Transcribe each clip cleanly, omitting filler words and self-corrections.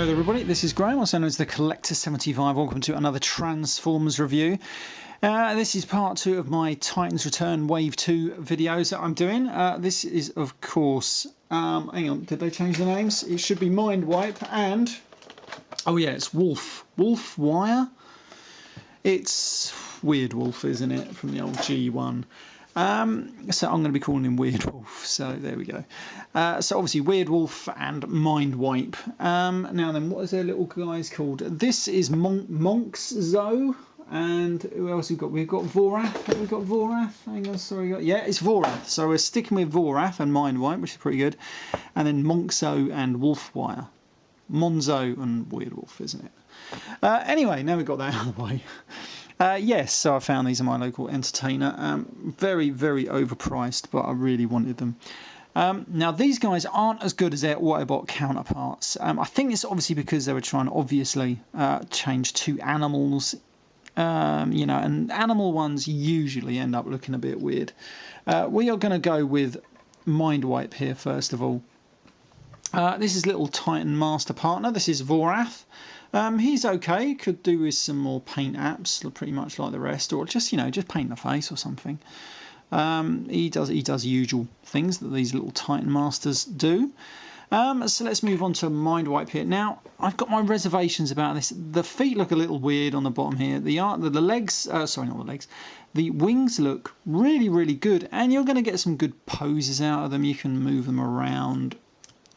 Hello there everybody, this is Graham, also known as the Collector75. Welcome to another Transformers review. This is part 2 of my Titans Return Wave 2 videos that I'm doing. This is, of course, hang on, did they change the names? It should be MINDWIPE and, oh yeah, it's WolfWIRE. It's Weird Wolf, isn't it, from the old G1. So I'm going to be calling him Weird Wolf, so there we go. So obviously Weird Wolf and MINDWIPE. Now then, what is their little guys called? This is Monxzo, and who else have we got? We've got Vorath. Have we got Vorath? Hang on, sorry. Yeah, it's Vorath. So we're sticking with Vorath and MINDWIPE, which is pretty good. And then Monxzo and WolfWIRE. Monzo and Weird Wolf, isn't it? Anyway, now we've got that out of the way. Yes, so I found these at my local entertainer. Very, very overpriced, but I really wanted them. Now, these guys aren't as good as their Autobot counterparts. I think it's obviously because they were trying to obviously change two animals, you know, and animal ones usually end up looking a bit weird. We are going to go with MINDWIPE here, first of all. This is little Titan Master Partner. This is Vorath. He's okay. Could do with some more paint apps, pretty much like the rest, or just, you know, just paint the face or something. He does usual things that these little Titan Masters do. So let's move on to MINDWIPE here. Now, I've got my reservations about this. The feet look a little weird on the bottom here. The legs, sorry, not the legs. The wings look really, really good, and you're going to get some good poses out of them. You can move them around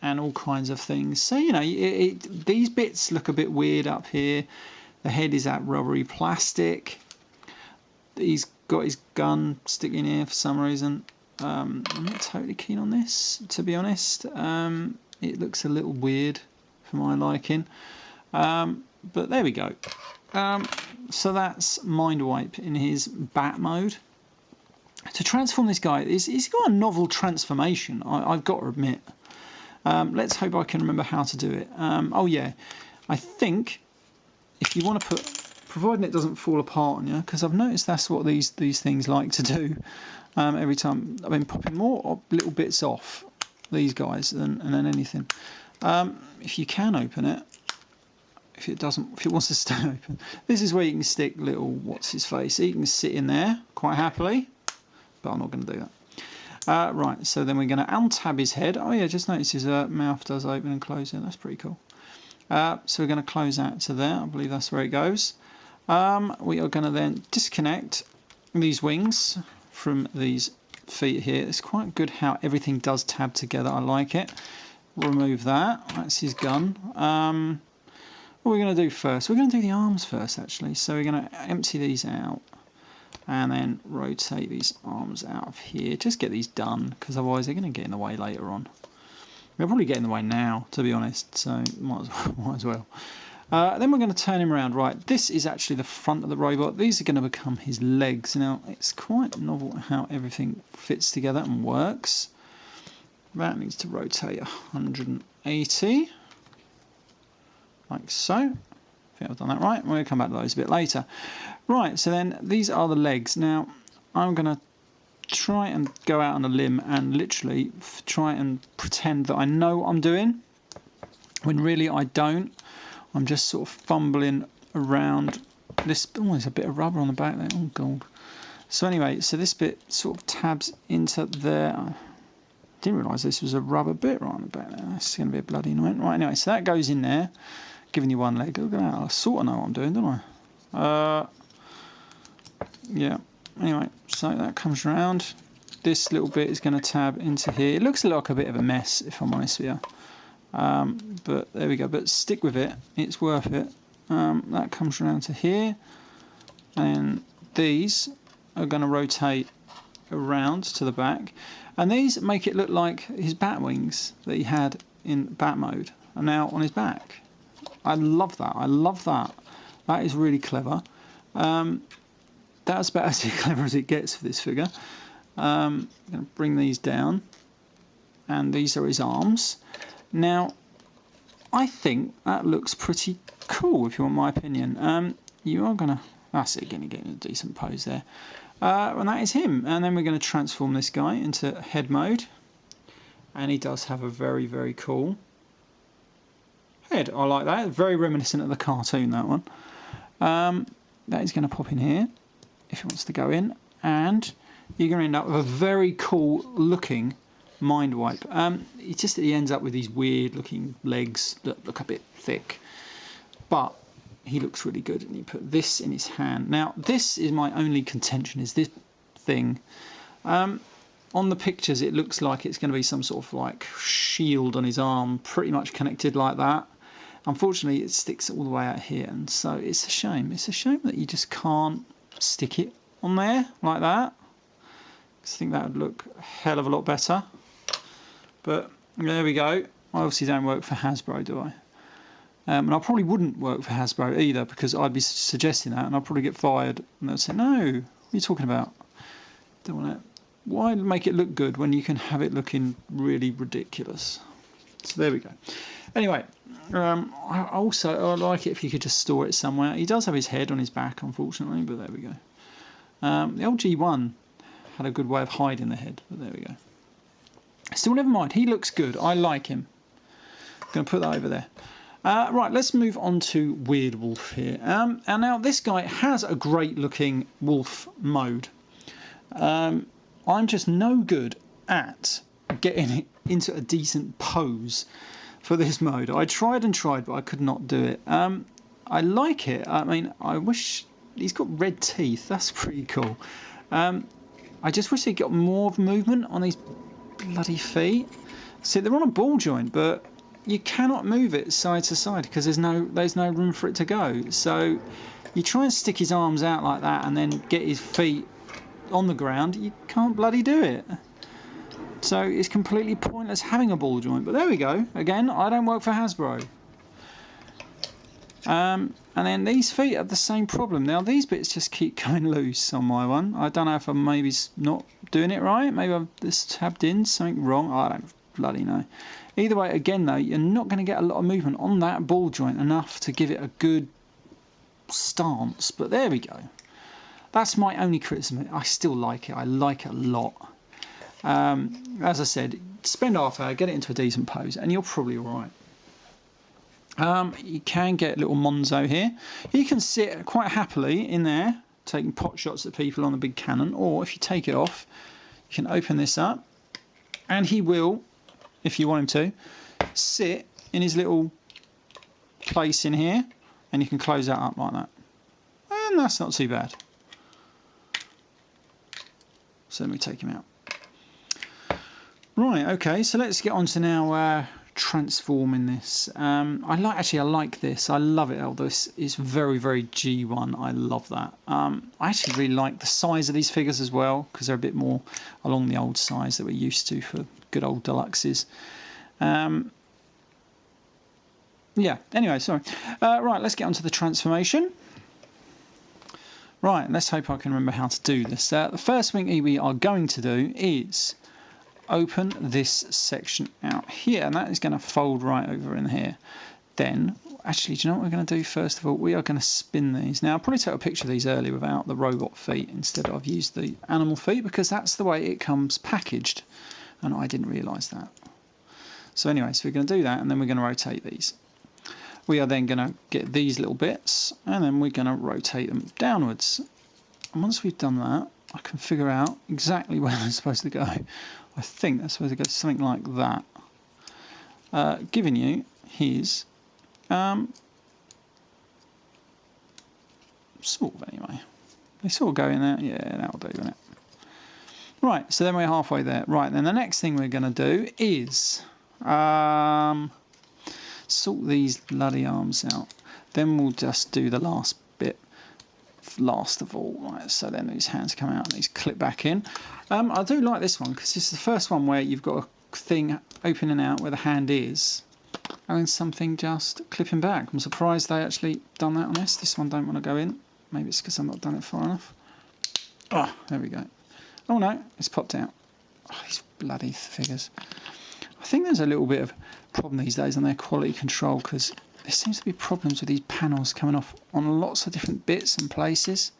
and all kinds of things. So, you know, these bits look a bit weird up here. The head is that rubbery plastic. He's got his gun sticking here for some reason. I'm not totally keen on this, to be honest. It looks a little weird for my liking. But there we go. So that's MINDWIPE in his bat mode. To transform this guy, he's got a novel transformation, I've got to admit. Let's hope I can remember how to do it. Oh yeah, I think if you want to put, providing it doesn't fall apart on you, because I've noticed that's what these things like to do. Every time I've been popping more little bits off these guys than anything. If you can open it, if it wants to stay open, this is where you can stick little what's his face. He can sit in there quite happily, but I'm not going to do that. Right, so then we're going to untab his head. Oh yeah, just notice his mouth does open and close here. That's pretty cool. So we're going to close that to there. I believe that's where it goes. We are going to then disconnect these wings from these feet here. It's quite good how everything does tab together. I like it. Remove that. That's his gun. What we're going to do first, we're going to do the arms first actually. So we're going to empty these out and then rotate these arms out of here. Just get these done, because otherwise they're going to get in the way later on. They'll probably get in the way now, to be honest, so might as well. Then we're going to turn him around. Right, this is actually the front of the robot. These are going to become his legs. Now, it's quite novel how everything fits together and works. That needs to rotate 180, like so. I think I've done that right. We're going to come back to those a bit later. Right, so then these are the legs. Now, I'm going to try and go out on a limb and literally try and pretend that I know what I'm doing, when really I don't. I'm just sort of fumbling around this. Oh, there's a bit of rubber on the back there. Oh, God. So anyway, so this bit sort of tabs into there. I didn't realise this was a rubber bit right on the back there. That's going to be a bloody annoying. Right, anyway, so that goes in there, giving you one leg. Look at that. I sort of know what I'm doing, don't I? Yeah. Anyway, so that comes around. This little bit is going to tab into here. It looks like a bit of a mess, if I'm honest with you. But there we go. But stick with it. It's worth it. That comes around to here. And these are going to rotate around to the back. And these make it look like his bat wings that he had in bat mode are now on his back. I love that. I love that. That is really clever. That's about as clever as it gets for this figure. I'm going to bring these down, and these are his arms. Now, I think that looks pretty cool, if you want my opinion. You are going to, that's it, going to get in a decent pose there. And that is him. And then we're going to transform this guy into head mode, and he does have a very, very cool head. I like that. Very reminiscent of the cartoon, that one. That is going to pop in here if it wants to go in, and you're going to end up with a very cool looking MINDWIPE. He ends up with these weird looking legs that look a bit thick, but he looks really good. And you put this in his hand. Now this is my only contention, is this thing. On the pictures it looks like it's going to be some sort of like shield on his arm, pretty much connected like that. Unfortunately it sticks all the way out here, and so it's a shame. It's a shame that you just can't stick it on there like that. I think that would look a hell of a lot better. But there we go. I obviously don't work for Hasbro, do I? And I probably wouldn't work for Hasbro either, because I'd be suggesting that and I'd probably get fired. And they'd say, no, what are you talking about? Don't want to. Why make it look good when you can have it looking really ridiculous? So there we go. Anyway, I like it if you could just store it somewhere. He does have his head on his back, unfortunately, but there we go. The old G1 had a good way of hiding the head, but there we go. Still, never mind. He looks good. I like him. I'm going to put that over there. Right, let's move on to Weird Wolf here. And now this guy has a great looking wolf mode. I'm just no good at getting it into a decent pose for this mode. I tried and tried, but I could not do it. I like it. I mean, I wish he's got red teeth. That's pretty cool. I just wish he got more of movement on his bloody feet. See, they're on a ball joint, but you cannot move it side to side because there's no room for it to go. So you try and stick his arms out like that and then get his feet on the ground. You can't bloody do it. So it's completely pointless having a ball joint. But there we go. Again, I don't work for Hasbro. And then these feet have the same problem. Now these bits just keep going loose on my one. I don't know if I'm maybe not doing it right. Maybe I've just tabbed in something wrong. I don't bloody know. Either way, again though, you're not going to get a lot of movement on that ball joint, enough to give it a good stance. But there we go. That's my only criticism. I still like it. I like it a lot. As I said, spend half an hour, get it into a decent pose, and you're probably all right. You can get little Monzo here. He can sit quite happily in there, taking pot shots at people on a big cannon, or if you take it off, you can open this up, and he will, if you want him to, sit in his little place in here, and you can close that up like that. And that's not too bad. So let me take him out. Right, okay, so let's get on to now transforming this. I like this. I love it. Although this is very, very G1. I love that. I actually really like the size of these figures as well, because they're a bit more along the old size that we're used to for good old deluxes. Yeah, anyway, sorry. Right, let's get on to the transformation. Right, let's hope I can remember how to do this. The first thing we are going to do is open this section out here, and that is going to fold right over in here. Then, actually, do you know what we're going to do first of all? We are going to spin these. Now, I probably took a picture of these earlier without the robot feet. Instead, I've used the animal feet because that's the way it comes packaged, and I didn't realise that. So anyway, so we're going to do that, and then we're going to rotate these. We are then going to get these little bits, and then we're going to rotate them downwards. And once we've done that, I can figure out exactly where they're supposed to go. I think they're supposed to go something like that. Giving you his, sort of anyway. They sort of go in there. Yeah, that'll do, won't it? Right, so then we're halfway there. Right, then the next thing we're going to do is sort these bloody arms out. Then we'll just do the last bit last of all. Right, so then these hands come out and these clip back in. I do like this one because this is the first one where you've got a thing opening out where the hand is, and then something just clipping back. I'm surprised they actually done that on this. This one don't want to go in. Maybe it's because I've not done it far enough. Oh, there we go. Oh no, it's popped out. Oh, these bloody figures. I think there's a little bit of problem these days on their quality control, because there seems to be problems with these panels coming off on lots of different bits and places.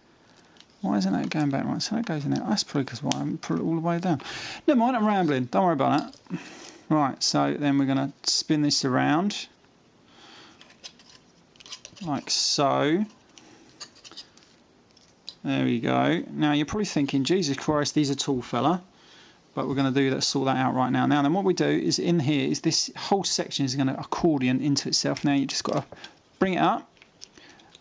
Why isn't that going back right? So that goes in there. That's probably because I haven't put it all the way down. Never mind, I'm rambling. Don't worry about that. Right, so then we're going to spin this around. like so. There we go. Now you're probably thinking, Jesus Christ, these are tall fella. But we're going to sort that out right now. Now then, what we do is in here is this whole section is going to accordion into itself. Now you just got to bring it up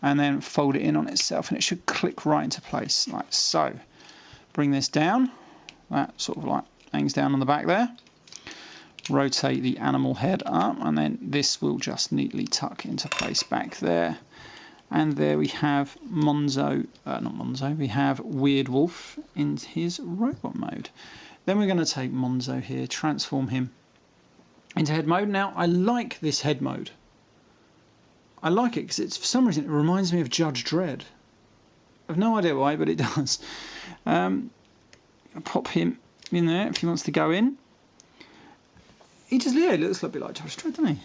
and then fold it in on itself, and it should click right into place like so. Bring this down. That sort of like hangs down on the back there. Rotate the animal head up, and then this will just neatly tuck into place back there. And there we have we have Weird Wolf in his robot mode. Then we're going to take Monzo here, transform him into head mode. Now, I like this head mode. I like it because for some reason it reminds me of Judge Dredd. I've no idea why, but it does. I'll pop him in there if he wants to go in. He looks a little bit like Judge Dredd, doesn't he?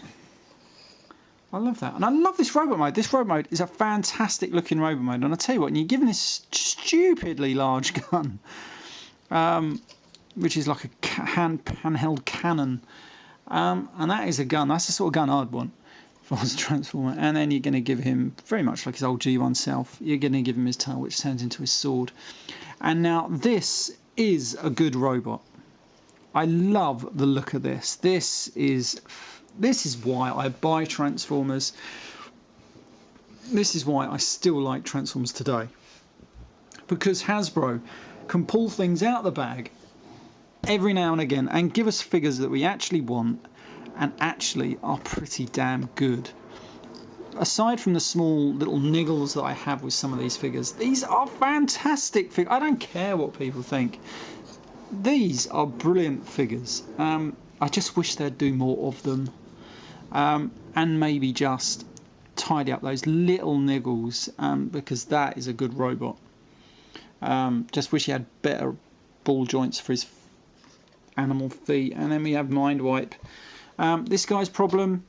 I love that. And I love this robot mode. This robot mode is a fantastic looking robot mode. And I tell you what, and you're given this stupidly large gun, which is like a handheld cannon. And that is a gun. That's the sort of gun I'd want if I was a Transformer. And then you're going to give him, very much like his old G1 self, you're going to give him his tail, which turns into his sword. And now this is a good robot. I love the look of this. This is why I buy Transformers. This is why I still like Transformers today. Because Hasbro can pull things out of the bag every now and again and give us figures that we actually want and actually are pretty damn good. Aside from the small little niggles that I have with some of these figures, these are fantastic figures. I don't care what people think. These are brilliant figures. I just wish they'd do more of them, and maybe just tidy up those little niggles, because that is a good robot. Just wish he had better ball joints for his animal feet. And then we have Mindwipe. This guy's problem,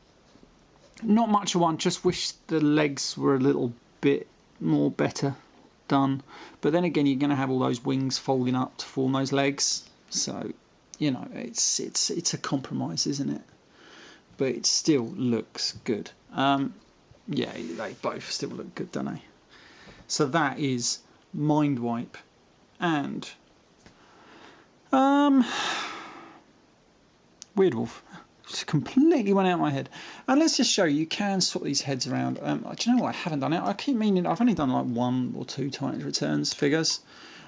not much of one, just wish the legs were a little bit more better done. But then again, you're going to have all those wings folding up to form those legs, so you know it's a compromise, isn't it? But it still looks good. Yeah, they both still look good, don't they? So that is Mindwipe and Weird Wolf. Just completely went out of my head. And let's just show you can swap these heads around. Do you know what? I haven't done it. I keep meaning, I've only done like 1 or 2 Titans Returns figures,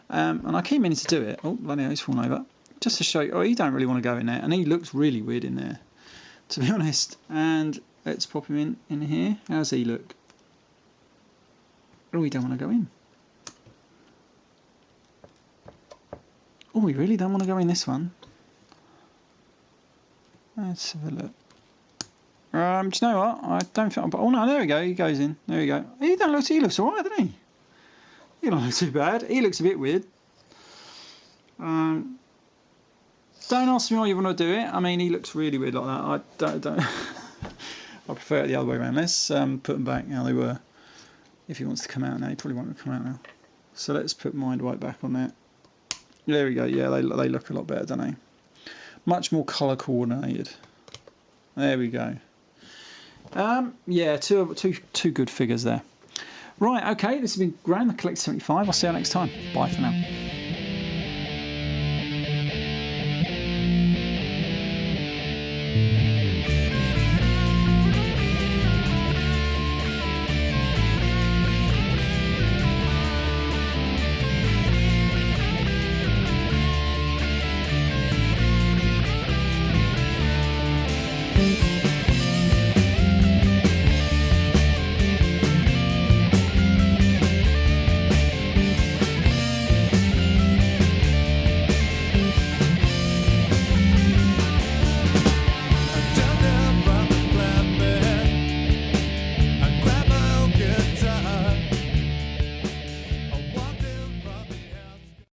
and I keep meaning to do it. Oh, bloody hell, he's fallen over. Just to show you. Oh, he don't really want to go in there, and he looks really weird in there, to be honest. And let's pop him in here. How's he look? Oh, he don't want to go in. Oh, we really don't want to go in this one. Let's have a look. Do you know what? I don't think. Oh no, there we go. He goes in. There we go. He looks all right, doesn't he? He don't look too bad. He looks a bit weird. Don't ask me why you want to do it. I mean, he looks really weird like that. I don't. I prefer it the other way around. Let's put them back how they were. If he wants to come out now, he probably won't come out now. So let's put Mindwipe back on there. There we go. Yeah, they look a lot better, don't they? Much more colour coordinated. There we go. Yeah, two good figures there. Right, okay, this has been Graham, the Collector 75. I'll see you next time. Bye for now.